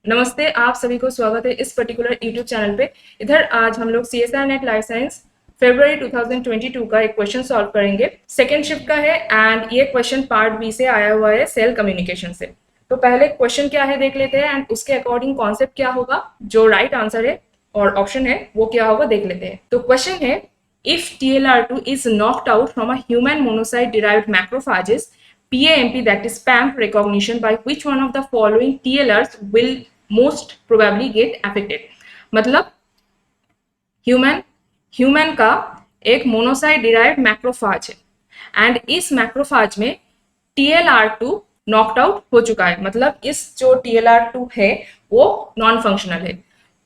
नमस्ते, आप सभी को स्वागत है इस पर्टिकुलर यूट्यूब चैनल पे। इधर आज हम लोग CSIR नेट लाइफ साइंस फरवरी 2022 का एक क्वेश्चन सॉल्व करेंगे। सेकेंड शिफ्ट का है एंड ये क्वेश्चन पार्ट बी से आया हुआ है, सेल कम्युनिकेशन से। तो पहले क्वेश्चन क्या है देख लेते हैं एंड उसके अकॉर्डिंग कॉन्सेप्ट क्या होगा, जो राइट आंसर है और ऑप्शन है वो क्या होगा देख लेते हैं। तो क्वेश्चन है, if TLR2 is knocked out from a human monocyte derived macrophages PAMP, that is PAMP recognition, by which one of the following TLRs will most probably get affected। मतलब ह्यूमन का एक मोनोसाइट डिराइव्ड मैक्रोफाज है and इस macrophage में TLR2 knocked out हो चुका है। मतलब इस जो TLR2 है वो नॉन फंक्शनल है।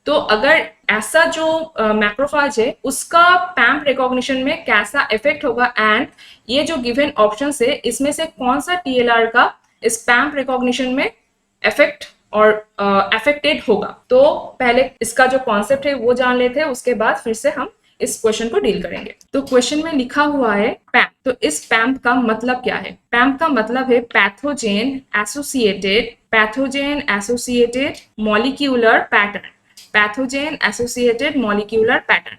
तो अगर ऐसा जो मैक्रोफाज है उसका पैम्प रिकॉग्निशन में कैसा इफेक्ट होगा एंड ये जो गिवन ऑप्शन है इसमें से कौन सा TLR का इस पैम्प रिकॉग्निशन में इफेक्ट और अफेक्टेड होगा। तो पहले इसका जो कॉन्सेप्ट है वो जान लेते हैं, उसके बाद फिर से हम इस क्वेश्चन को डील करेंगे। तो क्वेश्चन में लिखा हुआ है पैम्प। तो इस पैम्प का मतलब क्या है? पैम्प का मतलब है pathogen associated molecular pattern. Pathogen associated molecular pattern.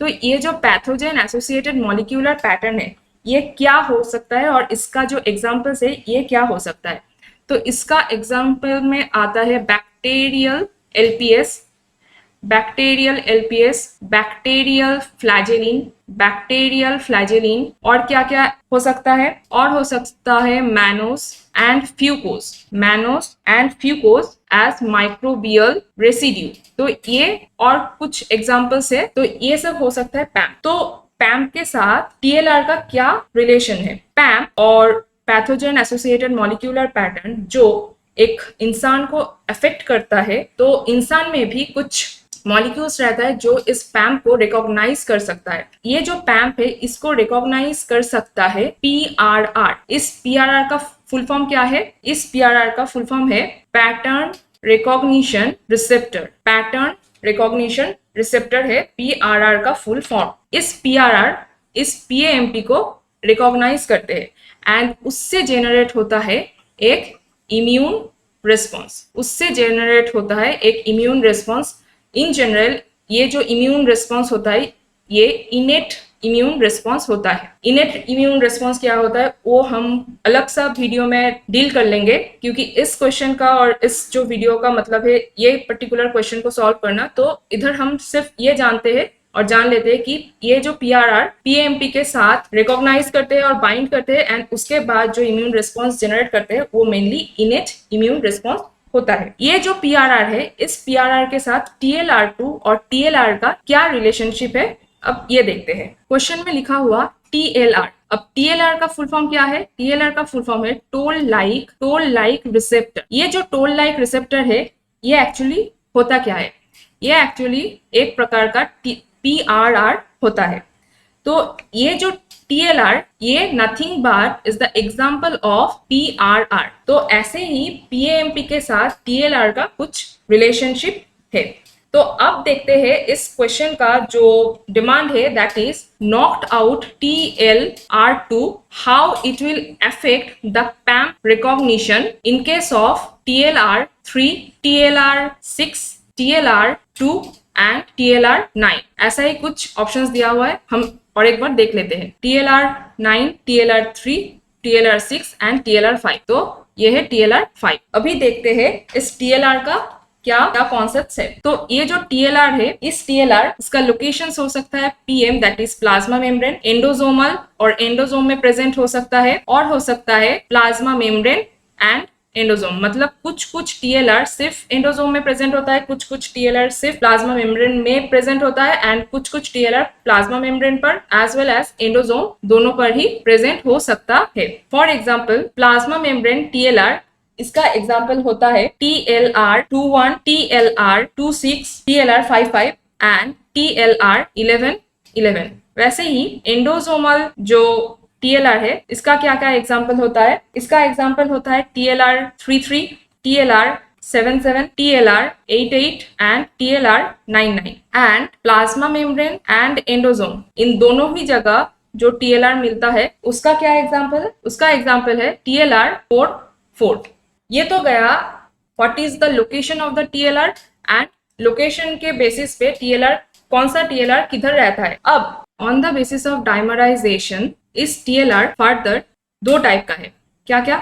तो ये जो पैथोजेन एसोसिएटेड मॉलिक्यूलर पैटर्न है ये क्या हो सकता है और इसका जो एग्जांपल्स है ये क्या हो सकता है? तो इसका एग्जांपल में आता है बैक्टीरियल एलपीएस, बैक्टीरियल फ्लैजेलिन और क्या क्या हो सकता है? और हो सकता है mannose and फ्यूकोस as microbial residue. तो ये और कुछ एग्जांपल्स है। तो ये सब हो सकता है पैम्प। तो पैम्प के साथ TLR का क्या रिलेशन है? पैम्प और पैथोजेन एसोसिएटेड मॉलिक्यूलर पैटर्न जो एक इंसान को अफेक्ट करता है, तो इंसान में भी कुछ मॉलिक्यूल्स रहता है जो इस पैम्प को रिकॉग्नाइज कर सकता है। ये जो पैम्प है इसको रिकॉग्नाइज कर सकता है PRR। इस PRR का फुल फॉर्म क्या है? इस PRR का फुल फॉर्म है pattern recognition receptor. Pattern recognition receptor है PRR का फुल फॉर्म। इस PRR इस PAMP को रिकॉग्नाइज करते हैं एंड उससे जेनरेट होता है एक इम्यून रिस्पॉन्स। इन जनरल ये जो इम्यून रिस्पॉन्स होता है ये इनेट इम्यून रिस्पॉन्स होता है। इनेट इम्यून रिस्पॉन्स क्या होता है वो हम अलग सा वीडियो में डील कर लेंगे, क्योंकि इस क्वेश्चन का और इस जो वीडियो का मतलब है ये पर्टिकुलर क्वेश्चन को सॉल्व करना। तो इधर हम सिर्फ ये जानते हैं और जान लेते हैं कि ये जो PRR PAMP के साथ रिकॉग्नाइज करते हैं और बाइंड करते हैं एंड उसके बाद जो इम्यून रिस्पॉन्स जनरेट करते हैं वो मेनली इनेट इम्यून रिस्पॉन्स होता है। ये जो PRR है इस PRR के साथ TLR2 और TLR का क्या रिलेशनशिप है अब ये देखते हैं। क्वेश्चन में लिखा हुआ TLR। अब TLR का फुल फॉर्म क्या है? TLR का फुल फॉर्म है टोल लाइक रिसेप्टर। ये जो टोल लाइक रिसेप्टर है ये एक्चुअली होता क्या है? ये एक्चुअली एक प्रकार का PRR होता है। तो ये जो TLR ये nothing but is the example of PRR। तो ऐसे ही PAMP के साथ TLR का कुछ रिलेशनशिप है। तो अब देखते हैं इस क्वेश्चन का जो डिमांड है, that is knocked out TLR2, how it will affect the पैम्प recognition in case of TLR3, TLR6, TLR2 and TLR9। ऐसा ही कुछ ऑप्शंस दिया हुआ है, हम और एक बार देख लेते हैं। TLR9, TLR3, TLR6 and TLR5। तो ये है TLR5। अभी देखते हैं इस TLR का क्या कॉन्सेप्ट है। तो ये जो TLR है इस TLR इसका लोकेशन हो सकता है PM, that is plasma membrane, endosomal और एंडोजोम में प्रेजेंट हो सकता है, और हो सकता है प्लाज्मा मेम्ब्रेन एंड एंडोजोम। मतलब कुछ TLR सिर्फ एंडोजोम में प्रेजेंट होता है, कुछ TLR सिर्फ प्लाज्मा मेम्ब्रेन में प्रेजेंट होता है एंड कुछ TLR प्लाज्मा मेम्ब्रेन पर एज वेल एज एंडोजोम दोनों पर ही प्रेजेंट हो सकता है। For example plasma membrane TLR, इसका एग्जांपल होता है TLR21, TLR26, TLR55 and TLR11। वैसे ही एंडोजोमल जो TLR है इसका क्या क्या एग्जाम्पल होता है? इसका एग्जाम्पल होता है TLR33, TLR77, TLR88 and TLR99। And plasma membrane and endosome इन दोनों ही जगह जो TLR मिलता है उसका क्या एग्जाम्पल है? उसका एग्जाम्पल है TLR44। ये तो गया what is the location of the TLR and location के बेसिस पे टीएलआर कौन सा टीएलआर किधर रहता है। अब on the basis of dimerisation इस टीएलआर फर्दर दो टाइप का है, क्या क्या,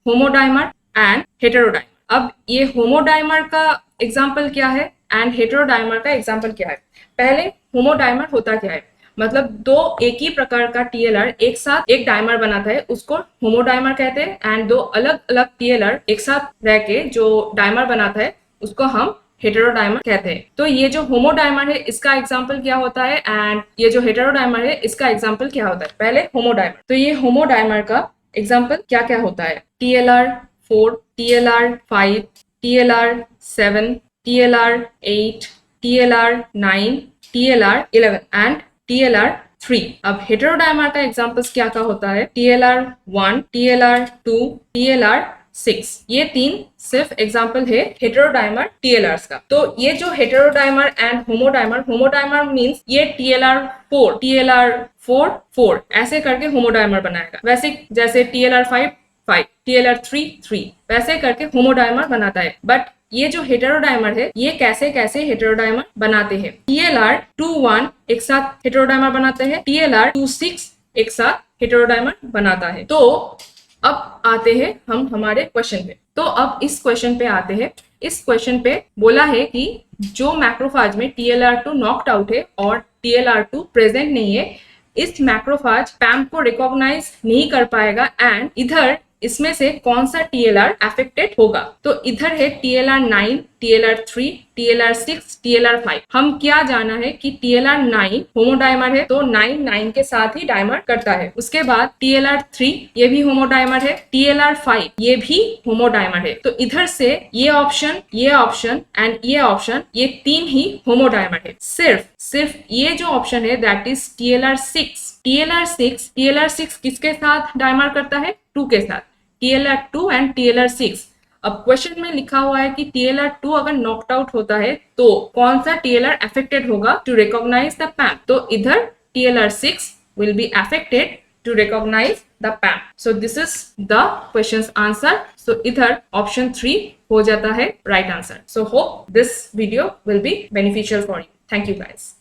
होमोडाइमर एंड हेटेरोडाइमर। अब ये होमोडाइमर का एग्जाम्पल क्या है एंड हेटेरोडाइमर का एग्जाम्पल क्या है। पहले होमोडाइमर होता क्या है, मतलब दो एक ही प्रकार का टीएलआर एक साथ एक डाइमर बनाता है, उसको होमोडाइमर कहते हैं। एंड दो अलग अलग टीएलआर एक साथ रह के जो डाइमर बनाता है उसको हम हेटेरोडाइमर कहते हैं। तो ये जो होमोडाइमर है इसका एग्जांपल क्या होता है एंड ये जो हेटेरोडाइमर है इसका एग्जांपल क्या होता है। पहले होमोडाइमर, तो ये होमोडाइमर का एग्जांपल क्या क्या होता है, TLR4, TLR5, TLR7, TLR8, TLR9, TLR11 and TLR3। अब हेटेरोडाइमर का एग्जांपल्स क्या क्या होता है, TLR1, TLR2, TLR6। ये तीन सिर्फ एग्जांपल है हेटेरोडाइमर टीएलआर्स का। तो ये जो हेटेरोडाइमर एंड होमोडाइमर, होमोडाइमर मींस ये TLR4, TLR4, 4 ऐसे करके होमोडाइमर बनाएगा। वैसे जैसे TLR5, 5, TLR3, 3 वैसे करके होमोडाइमर बनाता है। बट ये जो हेटेरोडाइमर है ये कैसे कैसे हेटेरोडाइमर बनाते हैं। TLR21 एक साथ हेटेरोडाइमर बनाते हैं, TLR26 एक साथ हेटेरोडाइमर बनाता है। तो अब आते हैं हम हमारे क्वेश्चन पे। तो अब इस क्वेश्चन पे आते हैं। इस क्वेश्चन पे बोला है कि जो मैक्रोफाज में TLR2 नॉक्ड आउट है और TLR2 प्रेजेंट नहीं है, इस मैक्रोफाज पैम्प को रिकॉग्नाइज नहीं कर पाएगा एंड इधर इसमें से कौन सा TLR अफेक्टेड होगा। तो इधर है TLR9, TLR3, TLR6, TLR5। हम क्या जाना है कि TLR9 होमोडाइमर है तो 9 के साथ ही डाइमर करता है। उसके बाद TLR3 ये भी होमोडाइमर है, TLR5 ये भी होमोडाइमर है। तो इधर से ये ऑप्शन एंड ये ऑप्शन ये तीन ही होमोडाइमर है। सिर्फ ये जो ऑप्शन है दैट इज TLR6 किसके साथ डाइमर करता है, 2 के साथ, TLR2 एंड TLR6। अब क्वेश्चन में लिखा हुआ है कि TLR2 अगर नॉकड आउट होता है तो कौन सा TLR अफेक्टेड होगा टू रिकॉग्नाइज द पैम्प। तो इधर TLR6 will be affected to recognise the PAMP. So this is the questions answer. सो इधर ऑप्शन 3 हो जाता है right answer. So hope this video will be beneficial for you. Thank you guys.